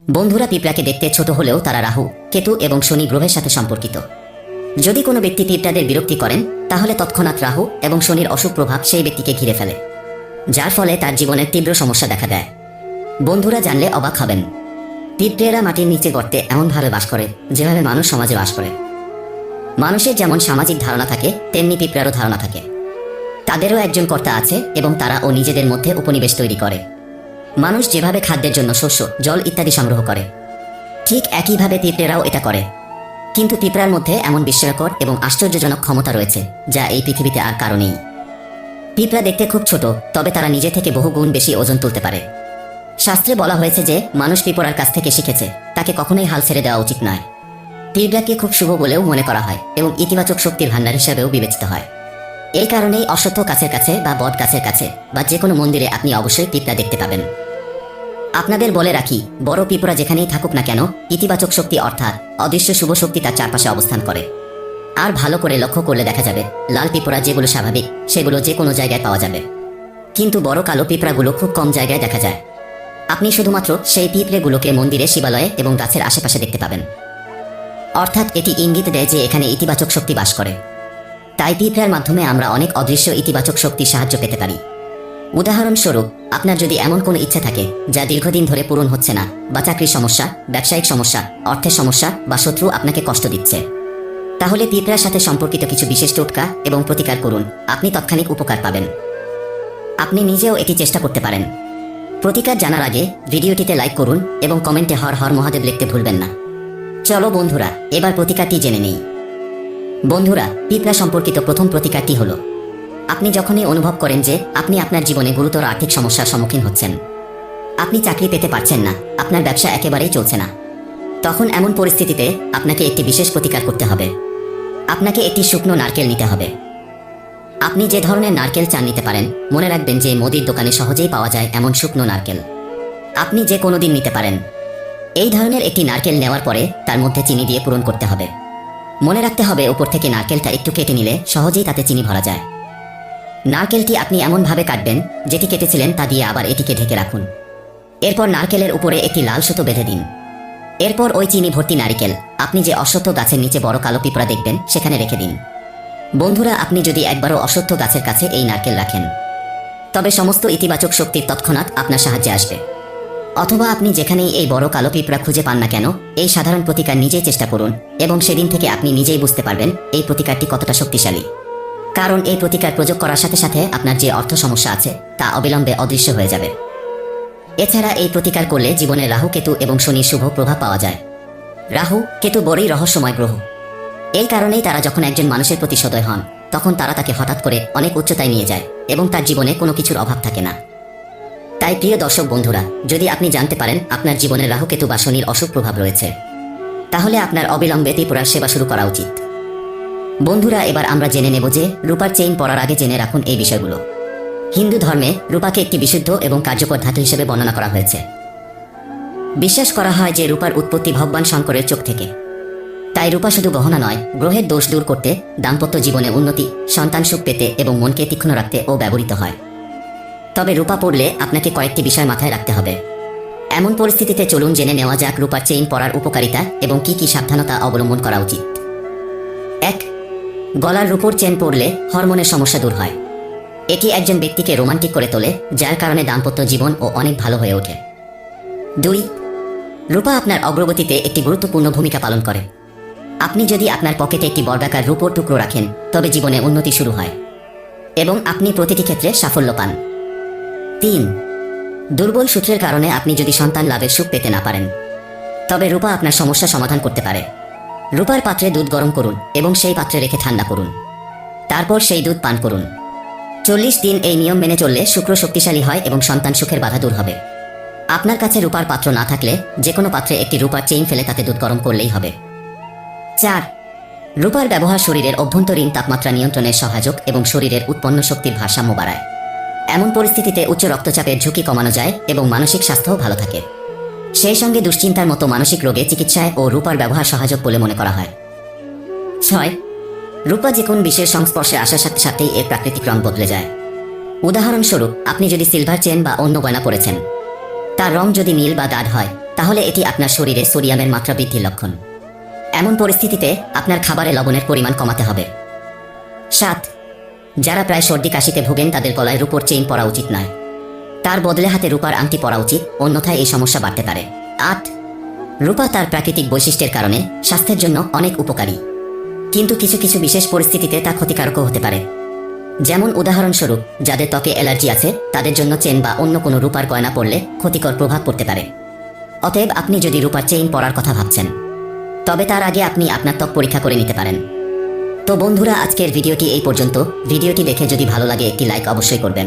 বন্ধুরা, পিঁপড়াকে দেখতে ছোট হলেও তারা রাহু, কেতু এবং শনি গ্রহের সাথে সম্পর্কিত। যদি কোনো ব্যক্তি পিঁপড়াদের বিরক্তি করেন, তাহলে তৎক্ষণাৎ রাহু এবং শনির অশুভ প্রভাব সেই ব্যক্তিকে ঘিরে ফেলে, যার ফলে তার জীবনের তীব্র সমস্যা দেখা দেয়। বন্ধুরা, জানলে অবাক হবেন, পিঁপড়েরা মাটির নিচে গর্তে এমনভাবে বাস করে যেভাবে মানুষ সমাজে বাস করে। মানুষের যেমন সামাজিক ধারণা থাকে, তেমনি পিঁপড়ারও ধারণা থাকে। তাদেরও একজন কর্তা আছে এবং তারাও নিজেদের মধ্যে উপনিবেশ তৈরি করে। মানুষ যেভাবে খাদ্যের জন্য শস্য, জল ইত্যাদি সংগ্রহ করে, ঠিক একইভাবে পিঁপড়েরাও এটা করে। কিন্তু পিঁপড়ার মধ্যে এমন বিস্ময়কর এবং আশ্চর্যজনক ক্ষমতা রয়েছে যা এই পৃথিবীতে আর কারো নেই। পিঁপড়া দেখতে খুব ছোট, তবে তারা নিজে থেকে বহু গুণ বেশি ওজন তুলতে পারে। শাস্ত্রে বলা হয়েছে যে মানুষ পিঁপড়ার কাছ থেকে শিখেছে, তাকে কখনোই হাল ছেড়ে দেওয়া উচিত নয়। পিঁপড়াকে খুব শুভ বলেও মনে করা হয় এবং ইতিবাচক শক্তির ভাণ্ডার হিসাবেও বিবেচিত হয়। এই কারণেই অশ্বত্থ গাছের কাছে বা বট গাছের কাছে বা যে কোনো মন্দিরে আপনি অবশ্যই পিঁপড়া দেখতে পাবেন। আপনাদের বলে রাখি, বড় পিঁপড়া যেখানেই থাকুক না কেন, ইতিবাচক শক্তি অর্থাৎ অদৃশ্য শুভ শক্তি তার চারপাশে অবস্থান করে। আর ভালো করে লক্ষ্য করলে দেখা যাবে, লাল পিঁপড়া যেগুলো স্বাভাবিক সেগুলো যে কোনো জায়গায় পাওয়া যাবে, কিন্তু বড় কালো পিঁপড়াগুলো খুব কম জায়গায় দেখা যায়। আপনি শুধুমাত্র সেই পিঁপড়েগুলোকে মন্দিরে, শিবালয়ে এবং গাছের আশেপাশে দেখতে পাবেন। অর্থাৎ এটি ইঙ্গিত দেয় যে এখানে ইতিবাচক শক্তি বাস করে। তাই পিঁপড়ার মাধ্যমে আমরা অনেক অদৃশ্য ইতিবাচক শক্তির সাহায্য পেতে পারি। উদাহরণস্বরূপ, আপনার যদি এমন কোনো ইচ্ছা থাকে যা দীর্ঘদিন ধরে পূরণ হচ্ছে না, বা চাকরির সমস্যা, ব্যবসায়িক সমস্যা, অর্থের সমস্যা বা শত্রু আপনাকে কষ্ট দিচ্ছে, তাহলে পিঁপড়ার সাথে সম্পর্কিত কিছু বিশেষ টোটকা এবং প্রতিকার করুন, আপনি তাৎক্ষণিক উপকার পাবেন। আপনি নিজেও এটি চেষ্টা করতে পারেন। প্রতিকার জানার আগে ভিডিওটিতে লাইক করুন এবং কমেন্টে হর হর মহাদেব লিখতে ভুলবেন না। চলো বন্ধুরা, এবার প্রতিকারটি জেনে নেই। বন্ধুরা, পিঁপড়া সম্পর্কিত প্রথম প্রতিকারটি হলো, আপনি যখনই অনুভব করেন যে আপনি আপনার জীবনে গুরুতর আর্থিক সমস্যার সম্মুখীন হচ্ছেন, আপনি চাকরি পেতে পারছেন না, আপনার ব্যবসা একেবারেই চলছে না, তখন এমন পরিস্থিতিতে আপনাকে একটি বিশেষ প্রতিকার করতে হবে। আপনাকে একটি শুকনো নারকেল নিতে হবে। আপনি যে ধরনের নারকেল চান নিতে পারেন, মনে রাখবেন যে মুদির দোকানে সহজেই পাওয়া যায় এমন শুকনো নারকেল। আপনি যে কোনো দিন নিতে পারেন। এই ধরনের একটি নারকেল নেওয়ার পরে তার মধ্যে চিনি দিয়ে পূরণ করতে হবে। মনে রাখতে হবে, উপর থেকে নারকেলটা একটু কেটে নিলে সহজেই তাতে চিনি ভরা যায়। নারকেলটি আপনি এমনভাবে কাটবেন, যেটি কেটেছিলেন তা দিয়ে আবার এটিকে ঢেকে রাখুন। এরপর নারকেলের উপরে একটি লাল সুতো বেঁধে দিন। এরপর ওই চিনি ভর্তি নারকেল আপনি যে অশ্বত্থ গাছের নিচে বড় কালো পিঁপড়া দেখবেন সেখানে রেখে দিন। বন্ধুরা, আপনি যদি একবারও অশ্বত্থ গাছের কাছে এই নারকেল রাখেন, তবে সমস্ত ইতিবাচক শক্তির তৎক্ষণাৎ আপনার সাহায্যে আসবে। অথবা আপনি যেখানেই এই বড় কালো পিঁপড়া খুঁজে পান না কেন, এই সাধারণ প্রতিকার নিজেই চেষ্টা করুন এবং সেদিন থেকে আপনি নিজেই বুঝতে পারবেন এই প্রতিকারটি কতটা শক্তিশালী। কারণ এই প্রতিকার প্রয়োগ করার সাথে সাথে আপনার যে অর্থ সমস্যা আছে তা অবিলম্বে অদৃশ্য হয়ে যাবে। এছাড়া এই প্রতিকার করলে জীবনে রাহু, কেতু এবং শনির শুভ প্রভাব পাওয়া যায়। রাহু, কেতু বড়ই রহস্যময় গ্রহ। এই কারণেই তারা যখন একজন মানুষের প্রতি সদয় হন, তখন তারা তাকে হঠাৎ করে অনেক উচ্চতায় নিয়ে যায় এবং তার জীবনে কোনো কিছুর অভাব থাকে না। তাই প্রিয় দর্শক বন্ধুরা, যদি আপনি জানতে পারেন আপনার জীবনে রাহু, কেতু বা শনির অশুভ প্রভাব রয়েছে, তাহলে আপনার অবিলম্বে ত্রিপুরার সেবা শুরু করা উচিত। বন্ধুরা, এবার আমরা জেনে নেব যে রূপার চেইন পরার আগে জেনে রাখুন এই বিষয়গুলো। হিন্দু ধর্মে রূপাকে একটি বিশুদ্ধ এবং কার্যকর ধাতু হিসেবে বর্ণনা করা হয়েছে। বিশ্বাস করা হয় যে রূপার উৎপত্তি ভগবান শঙ্করের চোখ থেকে। তাই রূপা শুধু গহনা নয়, গ্রহের দোষ দূর করতে, দাম্পত্য জীবনে উন্নতি, সন্তান সুখ পেতে এবং মনকে তীক্ষ্ণ রাখতে ও ব্যবহৃত হয়। তবে রূপা পরলে আপনাকে কয়েকটি বিষয় মাথায় রাখতে হবে। এমন পরিস্থিতিতে চলুন জেনে নেওয়া যাক রূপার চেইন পরার উপকারিতা এবং কি কি সাবধানতা অবলম্বন করা উচিত। 1. গলার রূপোর চেন পরলে হরমোনের সমস্যা দূর হয়। এটি একজন ব্যক্তিকে রোমান্টিক করে তোলে, যার কারণে দাম্পত্য জীবন ও অনেক ভালো হয়ে ওঠে। 2. রূপা আপনার অগ্রগতিতে একটি গুরুত্বপূর্ণ ভূমিকা পালন করে। আপনি যদি আপনার পকেটে একটি বর্গাকার রূপোর টুকরো রাখেন, তবে জীবনে উন্নতি শুরু হয় এবং আপনি প্রতিটি ক্ষেত্রে সাফল্য পান। 3. দুর্বল সূত্রের কারণে আপনি যদি সন্তান লাভের সুখ পেতে না পারেন, তবে রূপা আপনার সমস্যা সমাধান করতে পারে। রূপার পাত্রে দুধ গরম করুন এবং সেই পাত্রে রেখে ঠান্ডা করুন। তারপর সেই দুধ পান করুন। 40 দিন এই নিয়ম মেনে চললে শুক্র শক্তিশালী হয় এবং সন্তান সুখের বাধা দূর হবে। আপনার কাছে রূপার পাত্র না থাকলে যে কোনো পাত্রে একটি রূপার চেইন ফেলে তাতে দুধ গরম করলেই হবে। 4. রূপার ব্যবহার শরীরের অভ্যন্তরীণ তাপমাত্রা নিয়ন্ত্রণের সহায়ক এবং শরীরের উৎপন্ন শক্তির ভারসাম্য বাড়ায়। এমন পরিস্থিতিতে উচ্চ রক্তচাপের ঝুঁকি কমানো যায় এবং মানসিক স্বাস্থ্যও ভালো থাকে। সেই সঙ্গে দুশ্চিন্তার মতো মানসিক রোগে চিকিৎসায় ও রূপার ব্যবহার সহায়ক বলে মনে করা হয়। 6. রূপা যে কোন বিষয়ের সংস্পর্শে আসার সাথে সাথেই এর প্রাকৃতিক রং বদলে যায়। উদাহরণস্বরূপ, আপনি যদি সিলভার চেন বা অন্য গয়না পরেছেন, তার রং যদি নীল বা দাগ হয়, তাহলে এটি আপনার শরীরে সোডিয়ামের মাত্রা বৃদ্ধির লক্ষণ। এমন পরিস্থিতিতে আপনার খাবারে লবণের পরিমাণ কমাতে হবে। 7. যারা প্রায় সর্দি কাশিতে ভোগেন তাদের গলায় রূপোর চেইন পরা উচিত নয়। তার বদলে হাতে রূপার আংটি পরা উচিত, অন্যথায় এই সমস্যা বাড়তে পারে। 8. রূপা তার প্রাকৃতিক বৈশিষ্ট্যের কারণে স্বাস্থ্যের জন্য অনেক উপকারী, কিন্তু কিছু কিছু বিশেষ পরিস্থিতিতে তা ক্ষতিকারকও হতে পারে। যেমন উদাহরণস্বরূপ, যাদের ত্বকে অ্যালার্জি আছে তাদের জন্য চেন বা অন্য কোনো রূপার গয়না পরলে ক্ষতিকর প্রভাব পড়তে পারে। অতএব আপনি যদি রূপার চেইন পরার কথা ভাবছেন, তবে তার আগে আপনি আপনার ত্বক পরীক্ষা করে নিতে পারেন। তো বন্ধুরা, আজকের ভিডিওটি এই পর্যন্ত। ভিডিওটি দেখে যদি ভালো লাগে একটি লাইক অবশ্যই করবেন।